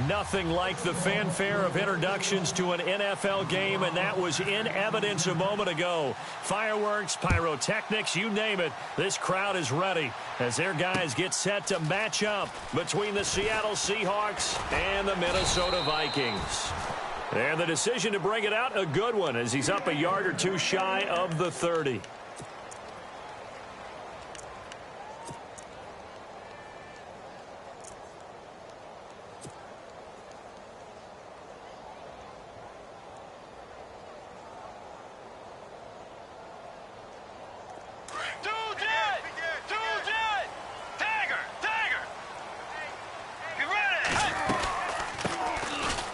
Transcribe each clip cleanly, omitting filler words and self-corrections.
Nothing like the fanfare of introductions to an NFL game, and that was in evidence a moment ago. Fireworks, pyrotechnics, you name it. This crowd is ready as their guys get set to match up between the Seattle Seahawks and the Minnesota Vikings. And the decision to bring it out, a good one, as he's up a yard or two shy of the 30.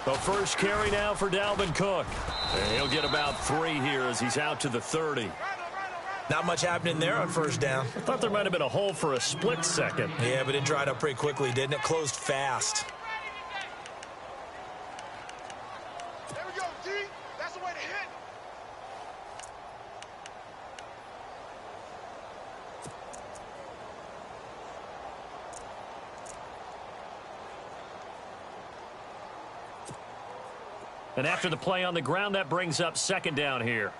The first carry now for Dalvin Cook. And he'll get about 3 here as he's out to the 30. Not much happening there on first down. I thought there might have been a hole for a split second. Yeah, but it dried up pretty quickly, didn't it? Closed fast. There we go, D. That's the way to hit. And after the play on the ground, that brings up second down here.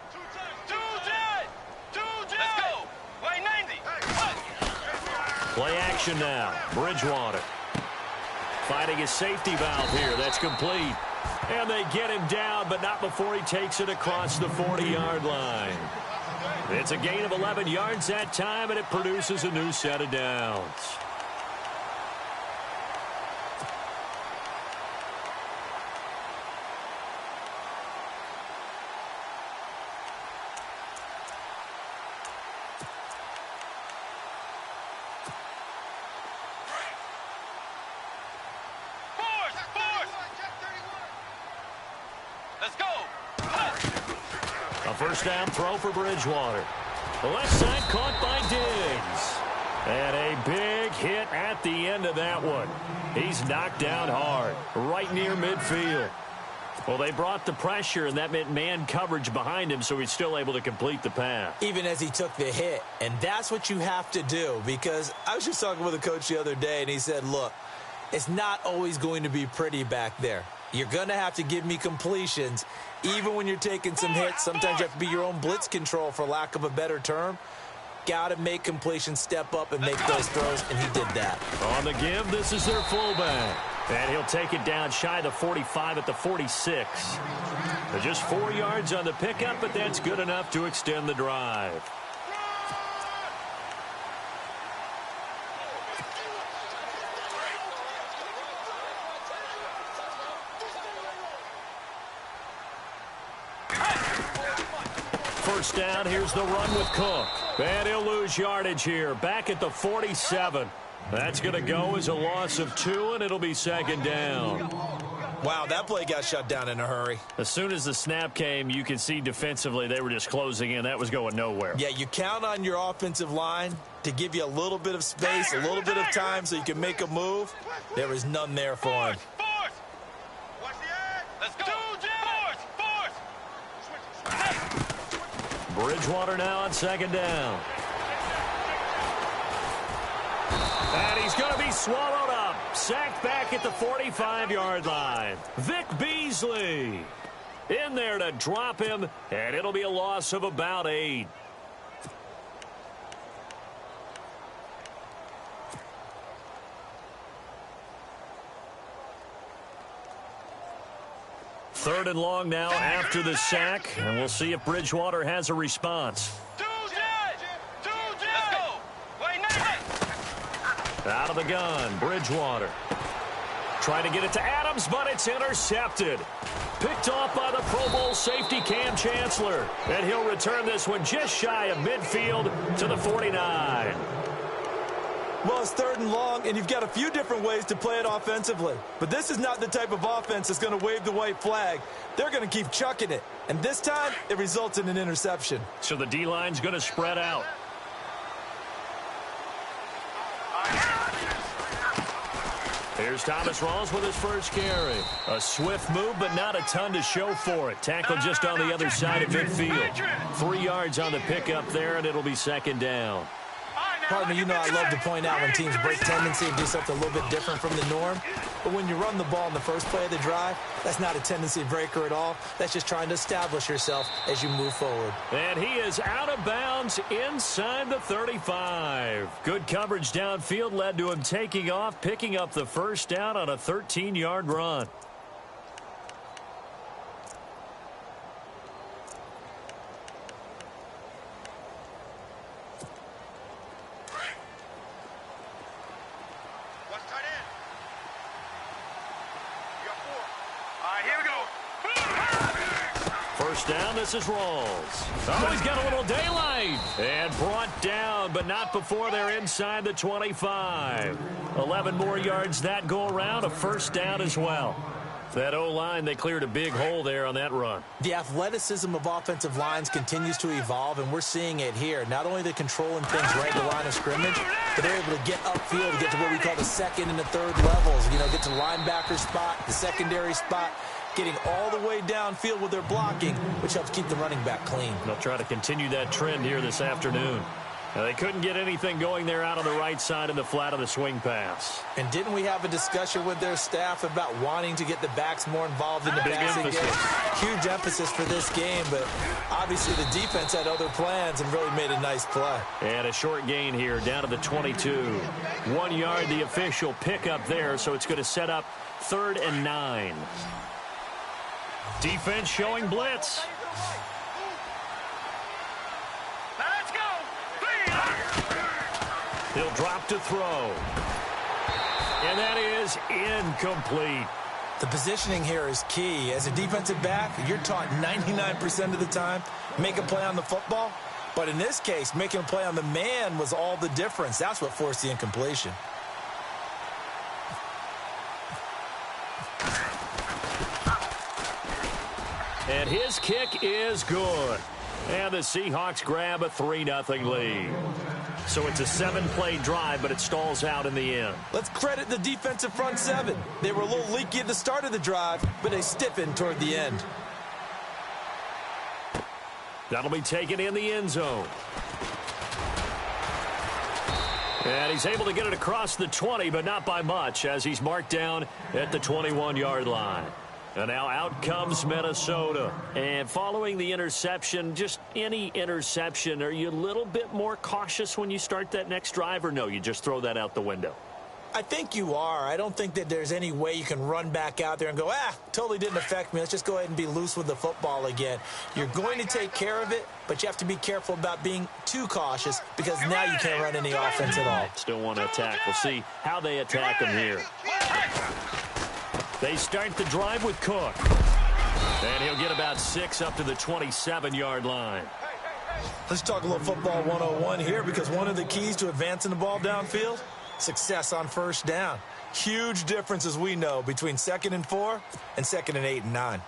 Play action now. Bridgewater fighting his safety valve here. That's complete. And they get him down, but not before he takes it across the 40-yard line. It's a gain of 11 yards that time, and it produces a new set of downs. First down throw for Bridgewater. The left side caught by Diggs. And a big hit at the end of that one. He's knocked down hard, right near midfield. Well, they brought the pressure, and that meant man coverage behind him, so he's still able to complete the pass. Even as he took the hit, and that's what you have to do, because I was just talking with a coach the other day, and he said, look, it's not always going to be pretty back there. You're going to have to give me completions. Even when you're taking some hits, sometimes you have to be your own blitz control, for lack of a better term. Got to make completions, step up, and make those throws, and he did that. On the give, this is their fullback. And he'll take it down shy of the 45 at the 46. Just 4 yards on the pickup, but that's good enough to extend the drive. First down, here's the run with Cook. And he'll lose yardage here, back at the 47. That's going to go as a loss of 2, and it'll be second down. Wow, that play got shut down in a hurry. As soon as the snap came, you can see defensively they were just closing in. That was going nowhere. Yeah, you count on your offensive line to give you a little bit of space, a little bit of time so you can make a move. There was none there for him. Bridgewater now on second down. And he's going to be swallowed up. Sacked back at the 45-yard line. Vic Beasley in there to drop him, and it'll be a loss of about 8. Third and long now after the sack, and we'll see if Bridgewater has a response. Out of the gun, Bridgewater. Trying to get it to Adams, but it's intercepted. Picked off by the Pro Bowl safety Cam Chancellor. And he'll return this one just shy of midfield to the 49. Well, it's third and long, and you've got a few different ways to play it offensively. But this is not the type of offense that's going to wave the white flag. They're going to keep chucking it. And this time, it results in an interception. So the D-line's going to spread out. Here's Thomas Rawls with his first carry. A swift move, but not a ton to show for it. Tackle just on the other side of midfield. 3 yards on the pickup there, and it'll be second down. Partner, you know I love to point out when teams break tendency and do something a little bit different from the norm. But when you run the ball in the first play of the drive, that's not a tendency breaker at all. That's just trying to establish yourself as you move forward. And he is out of bounds inside the 35. Good coverage downfield led to him taking off, picking up the first down on a 13-yard run. First down, this is Rawls. Oh, he's got a little daylight. And brought down, but not before they're inside the 25. 11 more yards that go around, a first down as well. That O-line, they cleared a big hole there on that run. The athleticism of offensive lines continues to evolve, and we're seeing it here. Not only are they controlling things right at the line of scrimmage, but they're able to get upfield to get to what we call the second and the third levels. You know, get to linebacker spot, the secondary spot, getting all the way downfield with their blocking, which helps keep the running back clean. They'll try to continue that trend here this afternoon. Now, they couldn't get anything going there out on the right side in the flat of the swing pass. And didn't we have a discussion with their staff about wanting to get the backs more involved in the passing game? Huge emphasis for this game, but obviously the defense had other plans and really made a nice play. And a short gain here down to the 22. 1 yard, the official pickup there, so it's going to set up 3rd and 9. Defense showing blitz. He'll drop to throw. And that is incomplete. The positioning here is key. As a defensive back, you're taught 99% of the time, make a play on the football. But in this case, making a play on the man was all the difference. That's what forced the incompletion. And his kick is good. And the Seahawks grab a 3-0 lead. So it's a 7-play drive, but it stalls out in the end. Let's credit the defensive front seven. They were a little leaky at the start of the drive, but they stiffened toward the end. That'll be taken in the end zone. And he's able to get it across the 20, but not by much, as he's marked down at the 21-yard line. And now out comes Minnesota. And following the interception, just any interception, are you a little bit more cautious when you start that next drive, or no, you just throw that out the window? I think you are. I don't think that there's any way you can run back out there and go, totally didn't affect me. Let's just go ahead and be loose with the football again. You're going to take care of it, but you have to be careful about being too cautious because now you can't run any offense at all. Still want to attack. We'll see how they attack him here. They start the drive with Cook. And he'll get about 6 up to the 27-yard line. Let's talk a little football 101 here, because one of the keys to advancing the ball downfield, success on first down. Huge difference, as we know, between 2nd and 4 and 2nd and 8 and 9.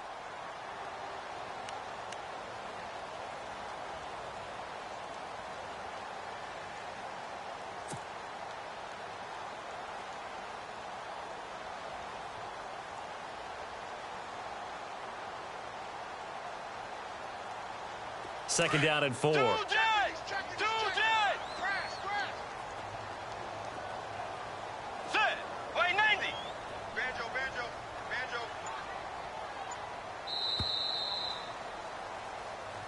Second down and 4.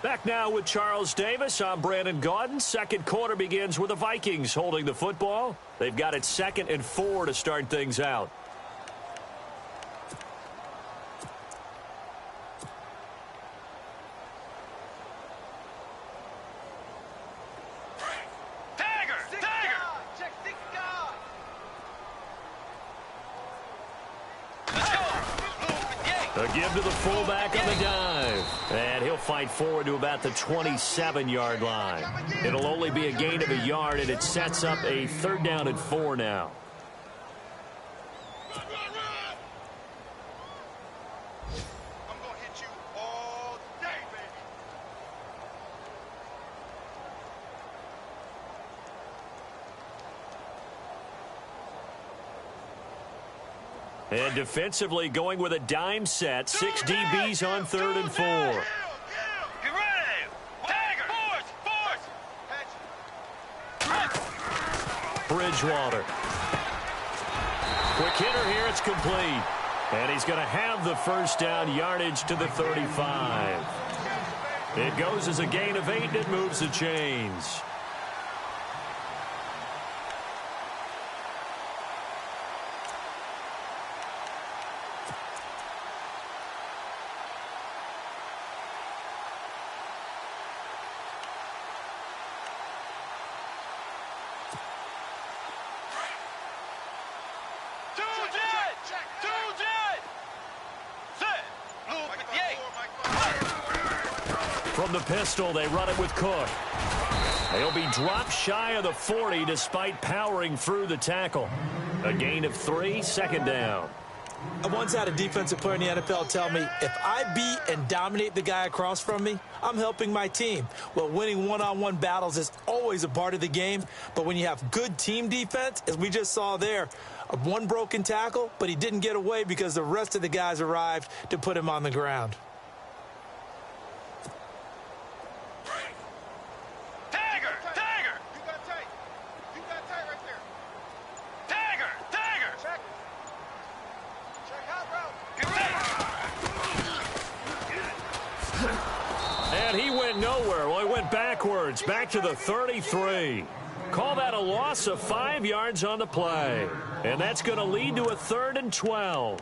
Back now with Charles Davis. I'm Brandon Gaudin. Second quarter begins with the Vikings holding the football. They've got it 2nd and 4 to start things out. A give to the fullback on the dive. And he'll fight forward to about the 27-yard line. It'll only be a gain of a yard, and it sets up a 3rd down and 4 now. I'm going to hit you all day, baby. And defensively going with a dime set. 6 DBs on 3rd and 4. Bridgewater. Quick hitter here. It's complete. And he's going to have the first down, yardage to the 35. It goes as a gain of 8, and it moves the chains. From the pistol, they run it with Cook. They'll be dropped shy of the 40 despite powering through the tackle. A gain of 3, second down. I once had a defensive player in the NFL tell me, if I beat and dominate the guy across from me, I'm helping my team. Well, winning one-on-one battles is always a part of the game, but when you have good team defense, as we just saw there, one broken tackle, but he didn't get away because the rest of the guys arrived to put him on the ground. And he went nowhere. Well, he went backwards, back to the 33. Call that a loss of 5 yards on the play. And that's going to lead to a 3rd and 12.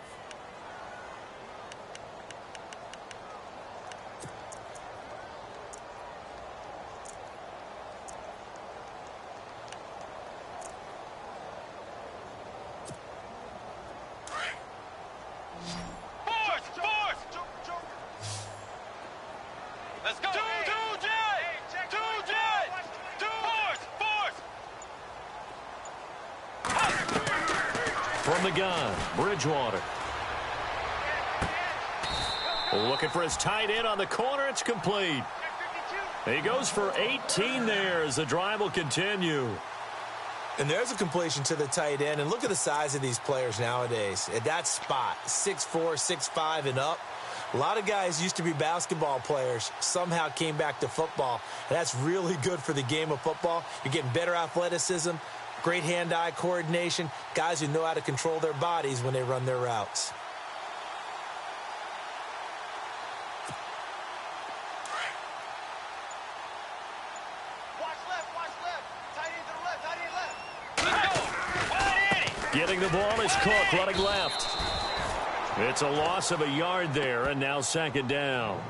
From the gun, Bridgewater. Looking for his tight end on the corner. It's complete. He goes for 18 there as the drive will continue. And there's a completion to the tight end. And look at the size of these players nowadays. At that spot, 6'4", 6'5", and up. A lot of guys used to be basketball players, somehow came back to football. And that's really good for the game of football. You're getting better athleticism, great hand-eye coordination, guys who know how to control their bodies when they run their routes. Getting the ball is Cook, running left. It's a loss of a yard there, and now second down.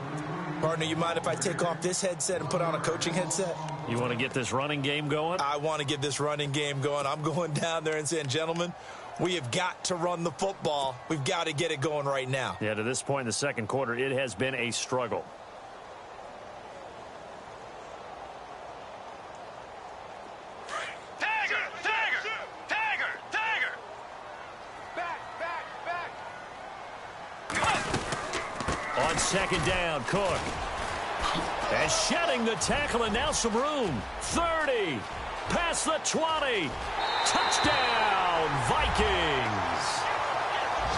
Partner, you mind if I take off this headset and put on a coaching headset? You want to get this running game going? I want to get this running game going. I'm going down there and saying, gentlemen, we have got to run the football. We've got to get it going right now. Yeah, to this point in the second quarter, it has been a struggle. On second down, Cook. And shedding the tackle, and now some room. 30. Past the 20. Touchdown, Vikings.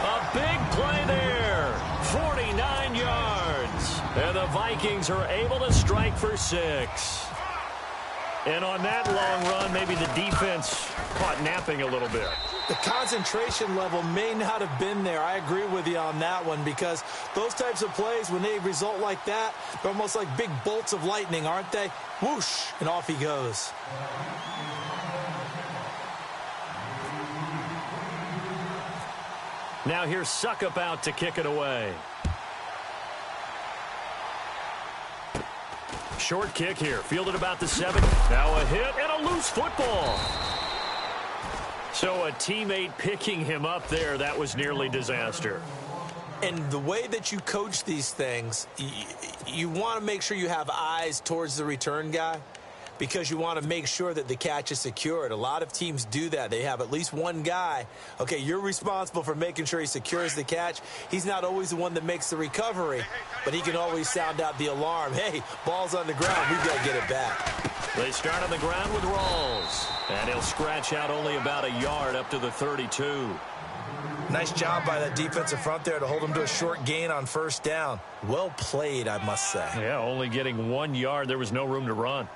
A big play there. 49 yards. And the Vikings are able to strike for 6. And on that long run, maybe the defense caught napping a little bit. The concentration level may not have been there. I agree with you on that one, because those types of plays, when they result like that, they're almost like big bolts of lightning, aren't they? Whoosh, and off he goes. Now here's Suckup out to kick it away. Short kick here, fielded about the 7. Now a hit and a loose football. So a teammate picking him up there, that was nearly disaster. And the way that you coach these things, you want to make sure you have eyes towards the return guy, because you want to make sure that the catch is secured. A lot of teams do that. They have at least one guy. Okay, you're responsible for making sure he secures the catch. He's not always the one that makes the recovery, but he can always sound out the alarm. Hey, ball's on the ground. We've got to get it back. They start on the ground with Rawls, and he'll scratch out only about a yard up to the 32. Nice job by that defensive front there to hold him to a short gain on first down. Well played, I must say. Yeah, only getting 1 yard. There was no room to run.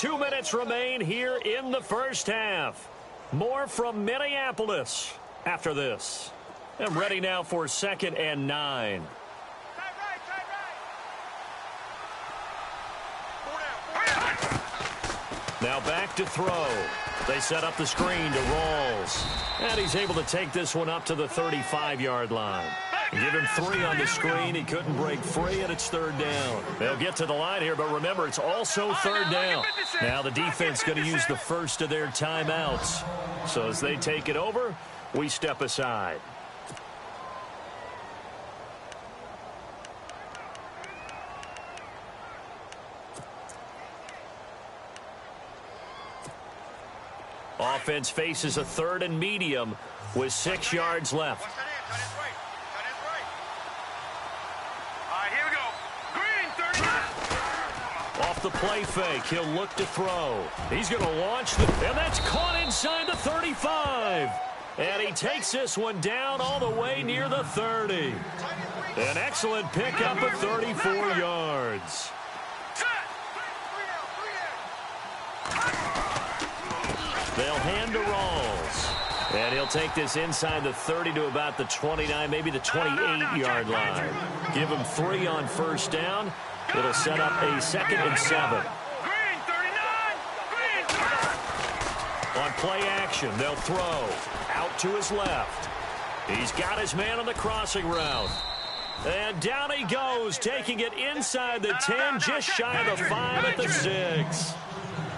2 minutes remain here in the first half. More from Minneapolis after this. I'm ready now for 2nd and 9. Now back to throw. They set up the screen to Rawls. And he's able to take this one up to the 35-yard line. Give him 3 on the screen. He couldn't break free, and it's 3rd down. They'll get to the line here, but remember, it's also 3rd down. Now the defense going to use the first of their timeouts. So as they take it over, we step aside. Offense faces a 3rd and medium with 6 yards left. Off the play fake, he'll look to throw. He's going to launch, and that's caught inside the 35. And he takes this one down all the way near the 30. An excellent pickup of 34 yards. They'll hand to Rawls. And he'll take this inside the 30 to about the 29, maybe the 28-yard line. Give him 3 on 1st down. It'll set up a 2nd and 7. On play action, they'll throw. Out to his left. He's got his man on the crossing route. And down he goes, taking it inside the 10, just shy of the 5 at the 6.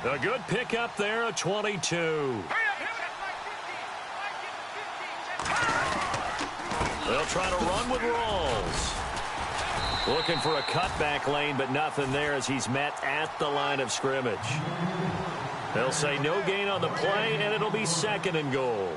A good pickup there, a 22. They'll try to run with Rawls. Looking for a cutback lane, but nothing there as he's met at the line of scrimmage. They'll say no gain on the play, and it'll be 2nd and goal.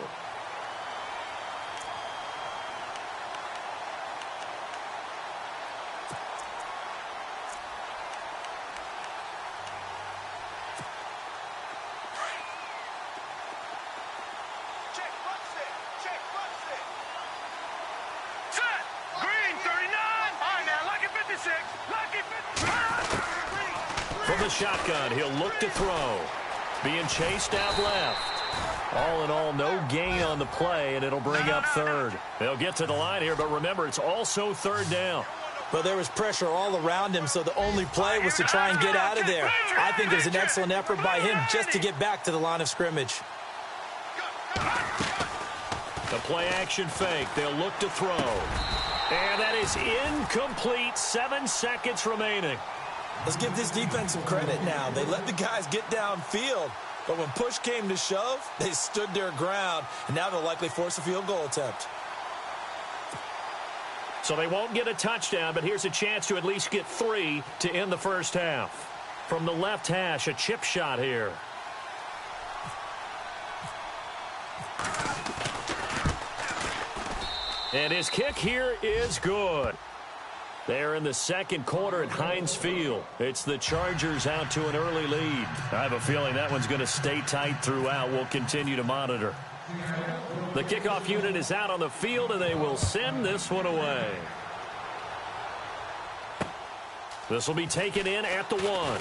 From the shotgun, he'll look to throw. Being chased out left. All in all, no gain on the play, and it'll bring up 3rd. They'll get to the line here, but remember, it's also 3rd down. But there was pressure all around him, so the only play was to try and get out of there. I think it was an excellent effort by him just to get back to the line of scrimmage. The play action fake. They'll look to throw. And that is incomplete. 7 seconds remaining. Let's give this defense some credit now. They let the guys get downfield, but when push came to shove, they stood their ground, and now they'll likely force a field goal attempt. So they won't get a touchdown, but here's a chance to at least get 3 to end the first half. From the left hash, a chip shot here. And his kick here is good. They're in the 2nd quarter at Heinz Field. It's the Chargers out to an early lead. I have a feeling that one's going to stay tight throughout. We'll continue to monitor. The kickoff unit is out on the field, and they will send this one away. This will be taken in at the 1.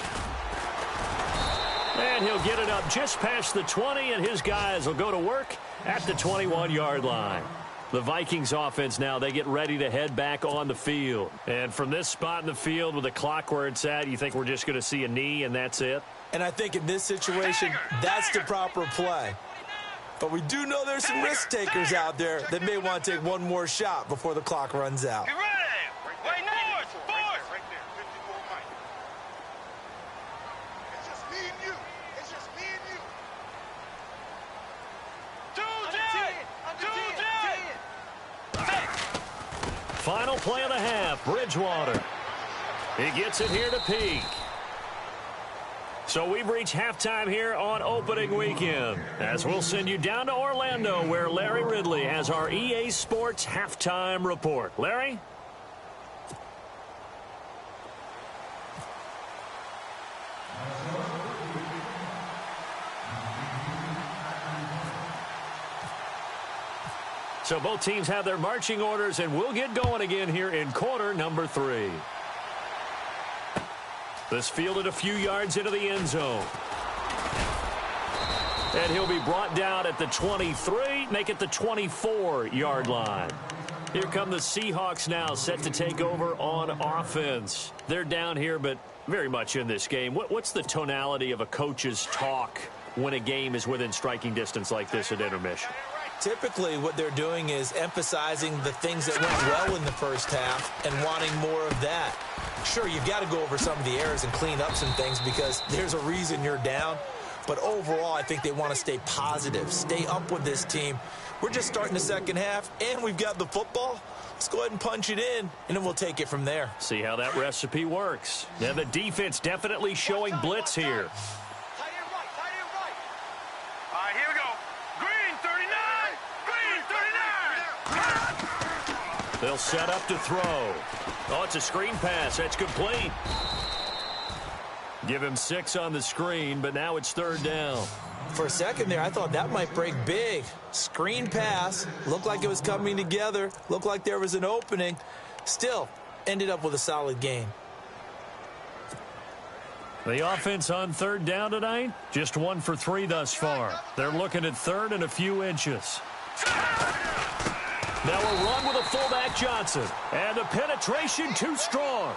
And he'll get it up just past the 20, and his guys will go to work at the 21-yard line. The Vikings offense now, they get ready to head back on the field. And from this spot in the field with the clock where it's at, you think we're just going to see a knee and that's it? And I think in this situation, that's the proper play. But we do know there's some risk takers out there that may want to take one more shot before the clock runs out. Get ready! Right now! Right there. 54 Mike. It's just me and you. It's just me and you. 2-10! Final play of the half, Bridgewater. He gets it here to Peak. So we've reached halftime here on opening weekend, as we'll send you down to Orlando, where Larry Ridley has our EA Sports halftime report. Larry? So both teams have their marching orders, and we'll get going again here in quarter number 3. This fielded a few yards into the end zone. And he'll be brought down at the 23, make it the 24-yard line. Here come the Seahawks now, set to take over on offense. They're down here, but very much in this game. What's the tonality of a coach's talk when a game is within striking distance like this at intermission? Typically, what they're doing is emphasizing the things that went well in the first half and wanting more of that. Sure, you've got to go over some of the errors and clean up some things because there's a reason you're down. But overall, I think they want to stay positive, stay up with this team. We're just starting the second half, and we've got the football. Let's go ahead and punch it in, and then we'll take it from there. See how that recipe works. Now, the defense definitely showing blitz here. Tight end right. All right, here we go. Green 39. They'll set up to throw. Oh, it's a screen pass. That's complete. Give him 6 on the screen, but now it's third down. For a second there, I thought that might break big. Screen pass. Looked like it was coming together. Looked like there was an opening. Still, ended up with a solid gain. The offense on third down tonight, just 1 for 3 thus far. They're looking at third and a few inches. Now a run with a fullback Johnson. And the penetration too strong.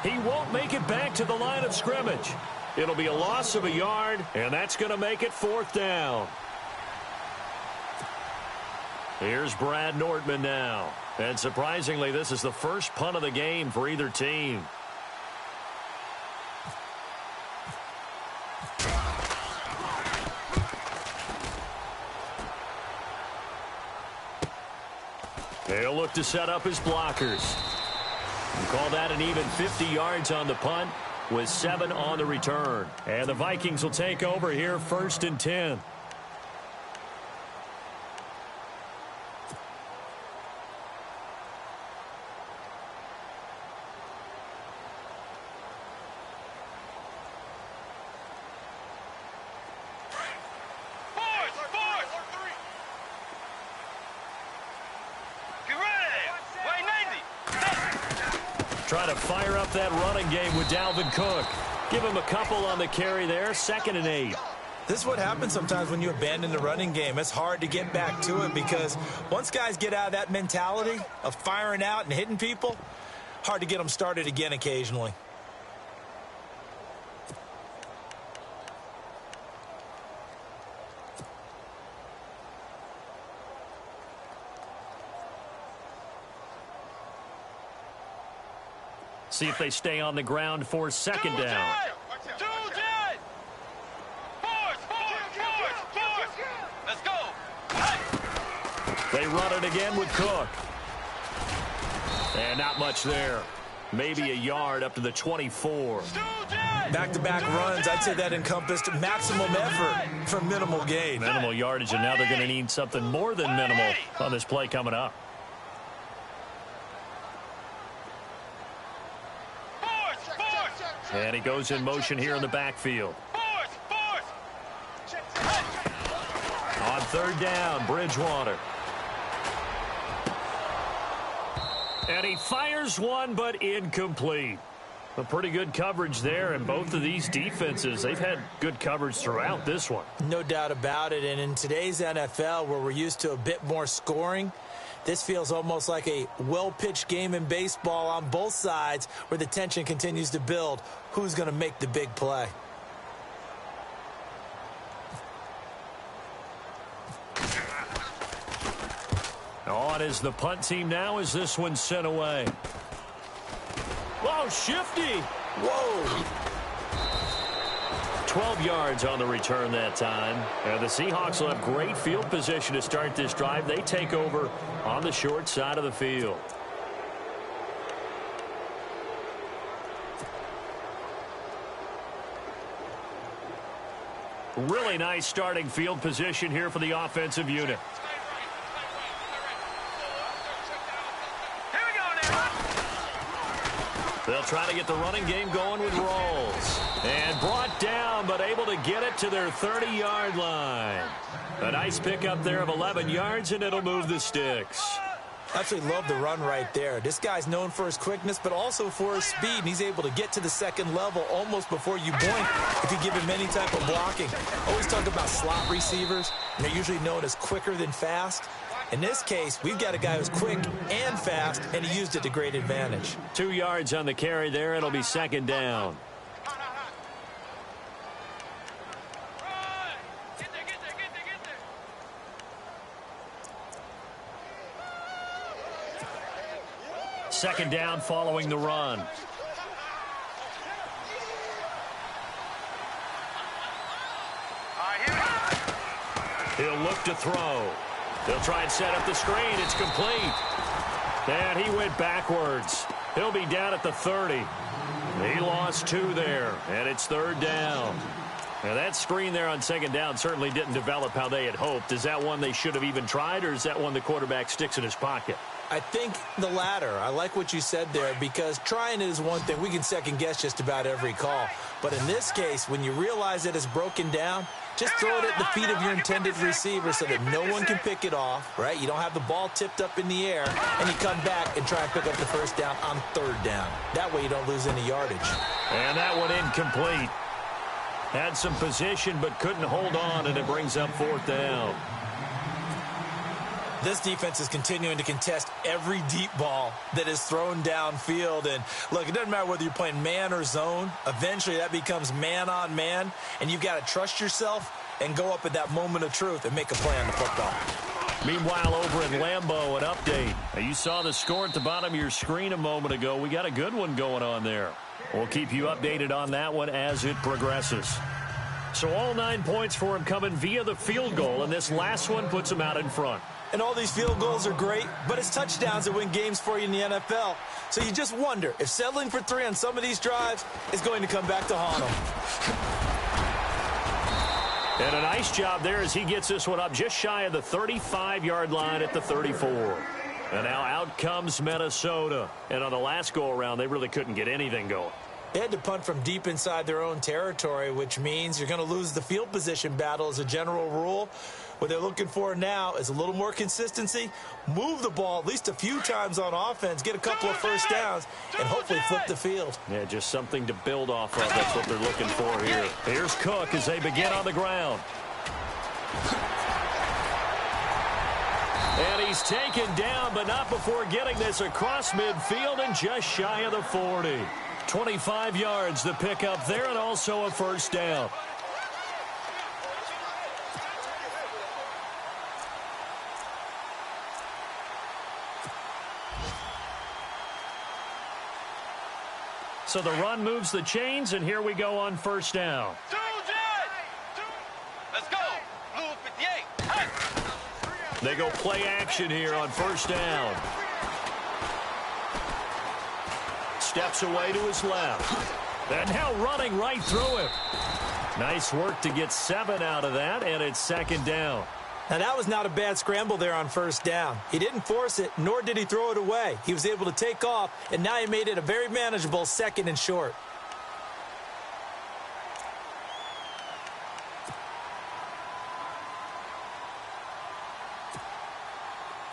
He won't make it back to the line of scrimmage. It'll be a loss of a yard, and that's going to make it fourth down. Here's Brad Nortman now. And surprisingly, this is the first punt of the game for either team. They'll look to set up his blockers. And call that an even 50 yards on the punt with 7 on the return. And the Vikings will take over here, 1st and 10. Try to fire up that running game with Dalvin Cook. Give him a couple on the carry there, 2nd and 8. This is what happens sometimes when you abandon the running game. It's hard to get back to it because once guys get out of that mentality of firing out and hitting people, hard to get them started again occasionally. See if they stay on the ground for 2nd down. Let's go. They run it again with Cook. And not much there. Maybe a yard up to the 24. Back-to-back runs, I'd say that encompassed maximum effort for minimal gain. Minimal yardage, and now they're going to need something more than minimal on this play coming up. And he goes in motion here in the backfield. On 3rd down, Bridgewater. And he fires one, but incomplete. A pretty good coverage there, and both of these defenses, they've had good coverage throughout this one. No doubt about it, and in today's NFL, where we're used to a bit more scoring, this feels almost like a well-pitched game in baseball on both sides where the tension continues to build. Who's going to make the big play? On is the punt team now as this one's sent away. Whoa, shifty. Whoa. 12 yards on the return that time. And the Seahawks will have great field position to start this drive. They take over on the short side of the field. Really nice starting field position here for the offensive unit. They'll try to get the running game going with Rolls. And brought down, but able to get it to their 30-yard line. A nice pickup there of 11 yards, and it'll move the sticks. Absolutely love the run right there. This guy's known for his quickness, but also for his speed, and he's able to get to the second level almost before you blink if you give him any type of blocking. Always talk about slot receivers, and they're usually known as quicker than fast. In this case, we've got a guy who's quick and fast, and he used it to great advantage. 2 yards on the carry there. It'll be second down. Second down following the run. He'll look to throw. He'll try and set up the screen. It's complete. And he went backwards. He'll be down at the 30. He lost 2 there, and it's third down. Now, that screen there on second down certainly didn't develop how they had hoped. Is that one they should have even tried, or is that one the quarterback sticks in his pocket? I think the latter. I like what you said there, because trying it is one thing. We can second-guess just about every call. But in this case, when you realize that it's broken down, just throw it at the feet of your intended receiver so that no one can pick it off, right? You don't have the ball tipped up in the air, and you come back and try and pick up the first down on third down. That way you don't lose any yardage. And that one incomplete. Had some position but couldn't hold on, and it brings up fourth down. This defense is continuing to contest every deep ball that is thrown downfield. And, look, it doesn't matter whether you're playing man or zone. Eventually, that becomes man-on-man, and you've got to trust yourself and go up at that moment of truth and make a play on the football. Meanwhile, over in Lambeau, an update. Now, you saw the score at the bottom of your screen a moment ago. We got a good one going on there. We'll keep you updated on that one as it progresses. So all 9 points for him coming via the field goal, and this last one puts him out in front. And all these field goals are great, but it's touchdowns that win games for you in the NFL. So you just wonder if settling for 3 on some of these drives is going to come back to haunt him. And a nice job there as he gets this one up just shy of the 35-yard line at the 34. And now out comes Minnesota. And on the last go-around, they really couldn't get anything going. They had to punt from deep inside their own territory, which means you're going to lose the field position battle as a general rule. What they're looking for now is a little more consistency, move the ball at least a few times on offense, get a couple of first downs, and hopefully flip the field. Yeah, just something to build off of. That's what they're looking for here. Here's Cook as they begin on the ground. And he's taken down, but not before getting this across midfield and just shy of the 40. 25 yards the pickup there, and also a first down. So the run moves the chains, and here we go on first down. Let's go. Blue 58. Hey. They go play action here on first down. Steps away to his left. And now running right through him. Nice work to get 7 out of that, and it's second down. Now, that was not a bad scramble there on first down. He didn't force it, nor did he throw it away. He was able to take off, and now he made it a very manageable second and short.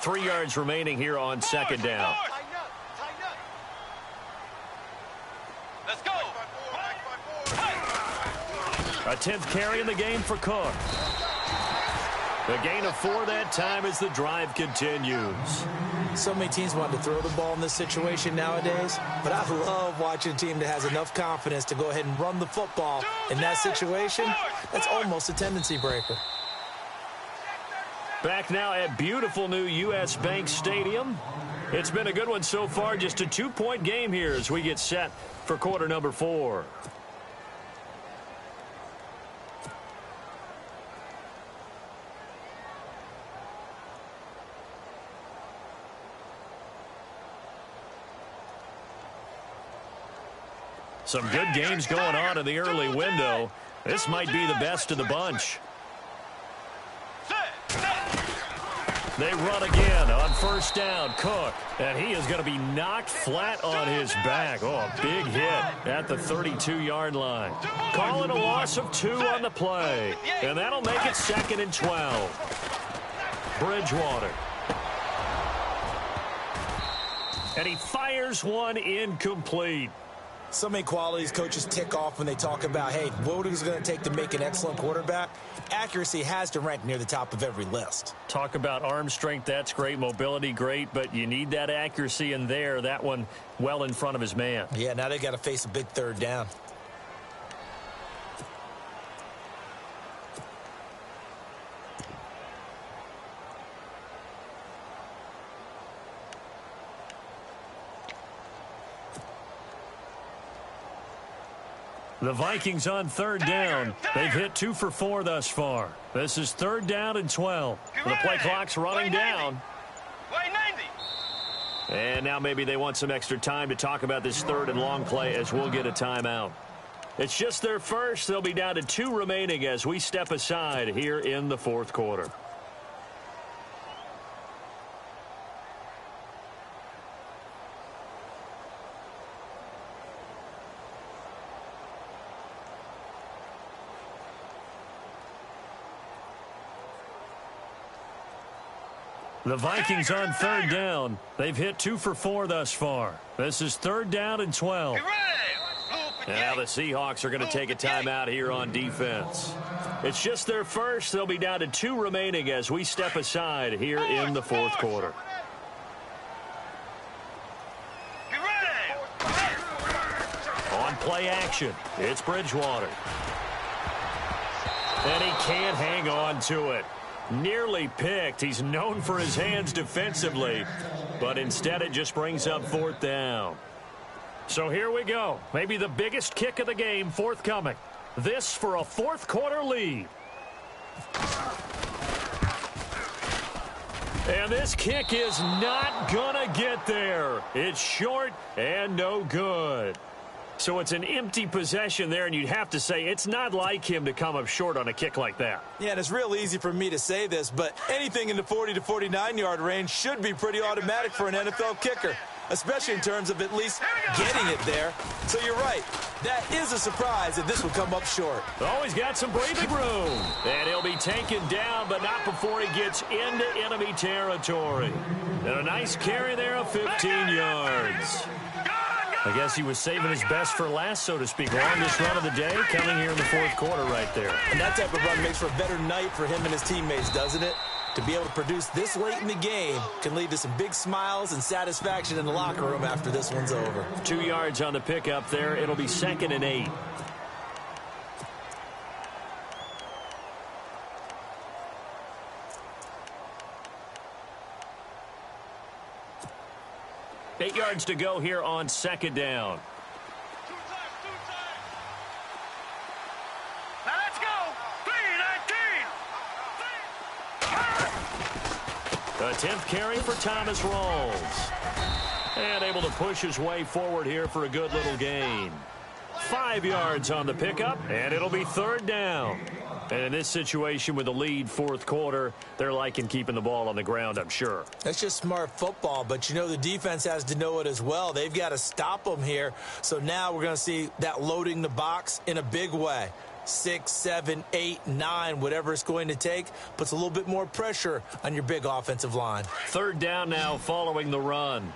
Three yards remaining here on second down. Let's go. A 10th carry in the game for Cook. The gain of 4 that time as the drive continues. So many teams want to throw the ball in this situation nowadays, but I love watching a team that has enough confidence to go ahead and run the football in that situation. That's almost a tendency breaker. Back now at beautiful new U.S. Bank Stadium. It's been a good one so far, just a 2-point game here as we get set for quarter number 4. Some good games going on in the early window. This might be the best of the bunch. They run again on first down. Cook, and he is going to be knocked flat on his back. Oh, a big hit at the 32-yard line. Calling a loss of 2 on the play, and that'll make it 2nd and 12. Bridgewater. And he fires one incomplete. So many qualities coaches tick off when they talk about, hey, what is it going to take to make an excellent quarterback? Accuracy has to rank near the top of every list. Talk about arm strength, that's great. Mobility, great. But you need that accuracy in there. That one well in front of his man. Yeah, now they got to face a big third down. The Vikings on third down. They've hit 2 for 4 thus far. This is 3rd down and 12. The play clock's running down. And now maybe they want some extra time to talk about this 3rd and long play as we'll get a timeout. It's just their first. They'll be down to 2 remaining as we step aside here in the 4th quarter. The Vikings on third down. They've hit 2 for 4 thus far. This is 3rd down and 12. And now the Seahawks are going to take a timeout here on defense. It's just their first. They'll be down to 2 remaining as we step aside here in the 4th quarter. On play action, it's Bridgewater. And he can't hang on to it. Nearly picked. He's known for his hands defensively, but instead it just brings up 4th down. So here we go. Maybe the biggest kick of the game forthcoming. This for a 4th quarter lead. And this kick is not gonna get there. It's short and no good. So it's an empty possession there, and you'd have to say it's not like him to come up short on a kick like that. Yeah, and it's real easy for me to say this, but anything in the 40 to 49-yard range should be pretty automatic for an NFL kicker, especially in terms of at least getting it there. So you're right. That is a surprise if this would come up short. Oh, he's got some breathing room. And he'll be taken down, but not before he gets into enemy territory. And a nice carry there of 15 yards. I guess he was saving his best for last, so to speak. Longest run of the day coming here in the 4th quarter right there. And that type of run makes for a better night for him and his teammates, doesn't it? To be able to produce this late in the game can lead to some big smiles and satisfaction in the locker room after this one's over. 2 yards on the pickup there. It'll be 2nd and 8. Eight yards to go here on 2nd down. Now let's go. 3-19. The 10th carry for Thomas Rawls. And able to push his way forward here for a good little gain. 5 yards on the pickup, and it'll be 3rd down. And in this situation with the lead 4th quarter, they're liking keeping the ball on the ground, I'm sure. That's just smart football, but you know the defense has to know it as well. They've got to stop them here. So now we're going to see that loading the box in a big way. 6, 7, 8, 9, whatever it's going to take, puts a little bit more pressure on your big offensive line. 3rd down now following the run.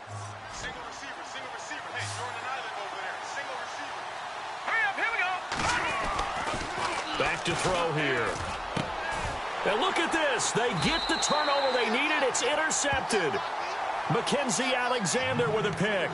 Single receiver. Hey, Jordan Island over there. Single receiver. Hurry up, here we go. Back to throw here. And look at this. They get the turnover they needed. It's intercepted. Mackenzie Alexander with a pick.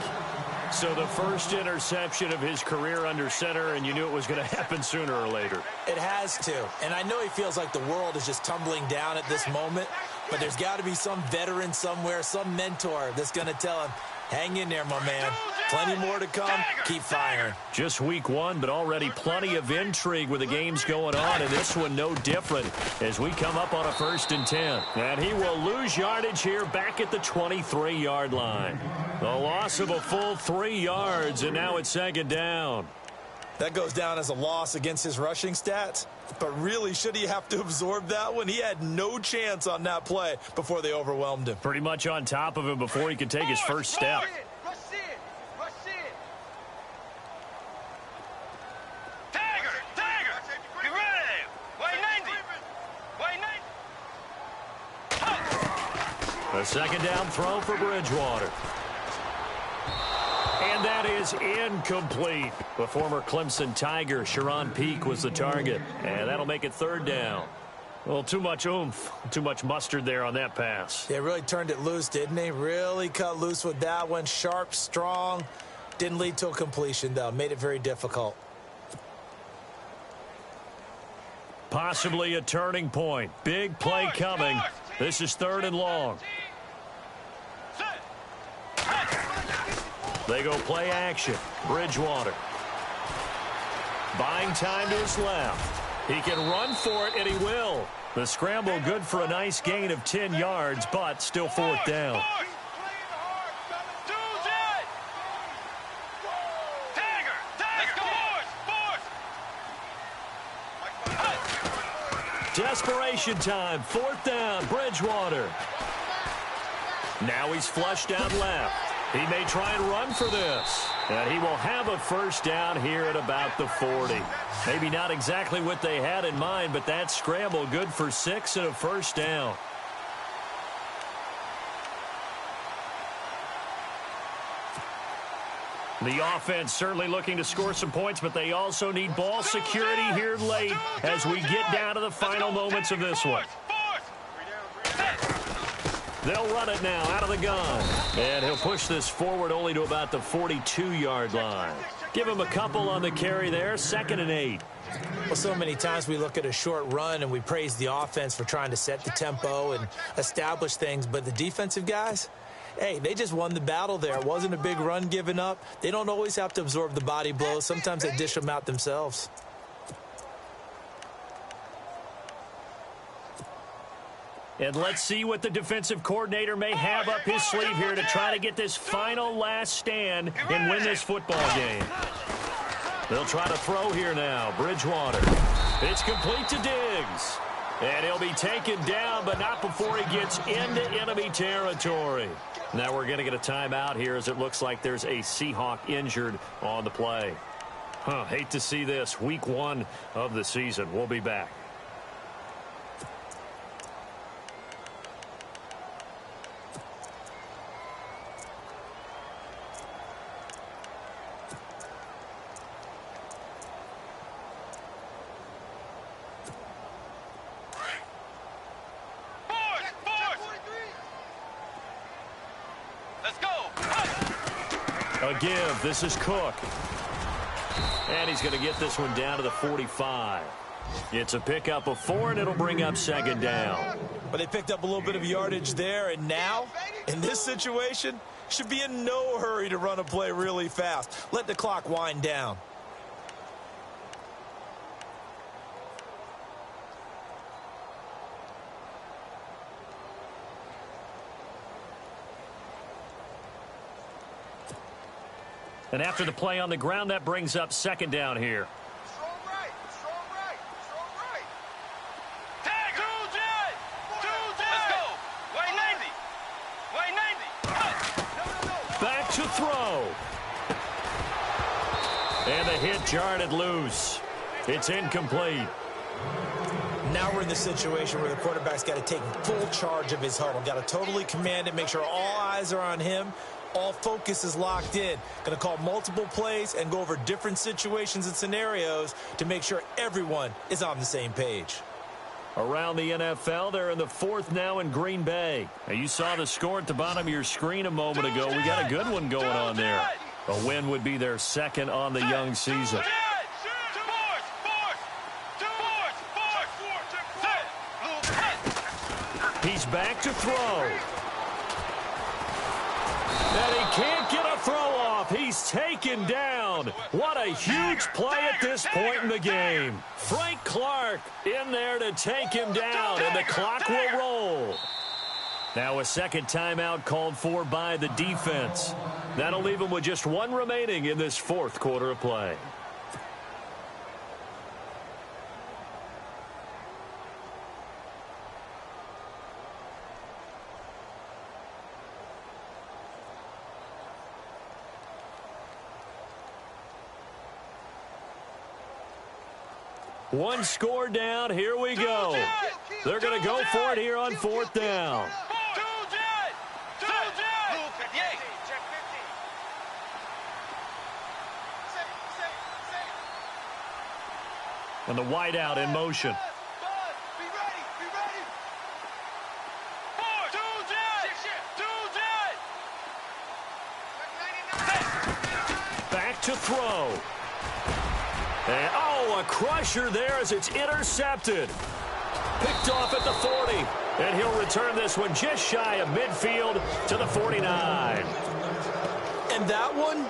So the first interception of his career under center, and you knew it was going to happen sooner or later. It has to. And I know he feels like the world is just tumbling down at this moment, but there's got to be some veteran somewhere, some mentor that's going to tell him, hang in there, my man. Plenty more to come. Keep firing. Just week 1, but already plenty of intrigue with the games going on, and this one no different as we come up on a 1st and 10. And he will lose yardage here back at the 23-yard line. The loss of a full 3 yards, and now it's 2nd down. That goes down as a loss against his rushing stats. But really, should he have to absorb that one? He had no chance on that play before they overwhelmed him. Pretty much on top of him before he could take his first step. Rush in. Tiger. Get ready. Wait 90. A 2nd down throw for Bridgewater. And that is incomplete. The former Clemson Tiger, Sharon Peak, was the target. And that'll make it third down. Well, too much oomph, too much mustard there on that pass. They really turned it loose, didn't they? Really cut loose with that one. Sharp, strong. Didn't lead to a completion, though. Made it very difficult. Possibly a turning point. Big play coming. This is third and long. They go play action. Bridgewater. Buying time to his left. He can run for it, and he will. The scramble good for a nice gain of 10 yards, but still fourth down. Desperation time. Fourth down. Bridgewater. Now he's flushed down left. He may try and run for this. And he will have a first down here at about the 40. Maybe not exactly what they had in mind, but that scramble good for 6 and a first down. The offense certainly looking to score some points, but they also need ball security here late as we get down to the final moments of this one. They'll run it now out of the gun. And he'll push this forward only to about the 42-yard line. Give him a couple on the carry there. 2nd and 8. Well, so many times we look at a short run and we praise the offense for trying to set the tempo and establish things. But the defensive guys, hey, they just won the battle there. It wasn't a big run given up. They don't always have to absorb the body blows. Sometimes they dish them out themselves. And let's see what the defensive coordinator may have up his sleeve here to try to get this final last stand and win this football game. They'll try to throw here now. Bridgewater. It's complete to Diggs. And he'll be taken down, but not before he gets into enemy territory. Now we're going to get a timeout here as it looks like there's a Seahawk injured on the play. Hate to see this. Week 1 of the season. We'll be back. A give. This is Cook. And he's going to get this one down to the 45. It's a pickup of 4, and it'll bring up 2nd down. But they picked up a little bit of yardage there, and now, in this situation, should be in no hurry to run a play really fast. Let the clock wind down. And after the play on the ground, that brings up 2nd down here. Strong right, strong right, strong right. Tag! Two jet! Let's go! White 90! White 90! No. Back to throw. And the hit jarred it loose. It's incomplete. Now we're in the situation where the quarterback's got to take full charge of his huddle. Got to totally command it, make sure all eyes are on him. All focus is locked in. Going to call multiple plays and go over different situations and scenarios to make sure everyone is on the same page. Around the NFL, they're in the 4th now in Green Bay. Now, you saw the score at the bottom of your screen a moment ago. We got a good one going on there. A win would be their 2nd on the young season. He's back to throw. And he can't get a throw off. He's taken down. What a huge play at this point in the game. Frank Clark in there to take him down, and the clock will roll. Now a 2nd timeout called for by the defense. That'll leave him with just 1 remaining in this 4th quarter of play. One score down. Here we go. They're going to go for it here on 4th down. And the wideout in motion. Be ready. Be ready. 4, 2 jet. Back to throw. And, oh, a crusher there as it's intercepted. Picked off at the 40. And he'll return this one just shy of midfield to the 49. And that one,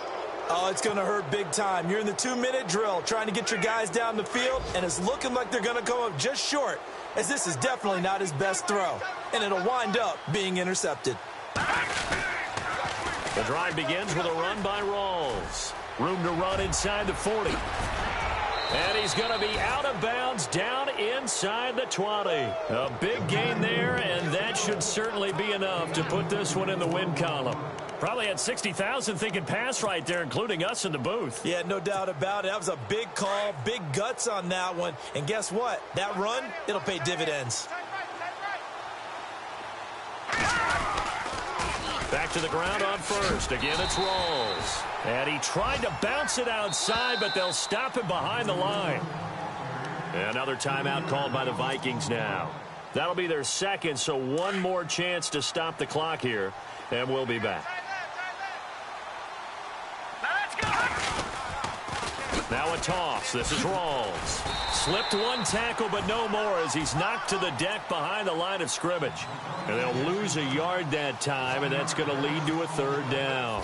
oh, it's going to hurt big time. You're in the 2-minute drill trying to get your guys down the field, and it's looking like they're going to come up just short, as this is definitely not his best throw. And it'll wind up being intercepted. The drive begins with a run by Rawls. Room to run inside the 40. And he's going to be out of bounds down inside the 20. A big gain there, and that should certainly be enough to put this one in the win column. Probably had 60,000 thinking pass right there, including us in the booth. Yeah, no doubt about it. That was a big call, big guts on that one. And guess what? That run, it'll pay dividends. Back to the ground on first. Again, it's Rawls. And he tried to bounce it outside, but they'll stop him behind the line. Another timeout called by the Vikings now. That'll be their second, so one more chance to stop the clock here, and we'll be back. Now a toss. This is Rawls. Slipped one tackle, but no more as he's knocked to the deck behind the line of scrimmage. And they'll lose a yard that time, and that's going to lead to a third down.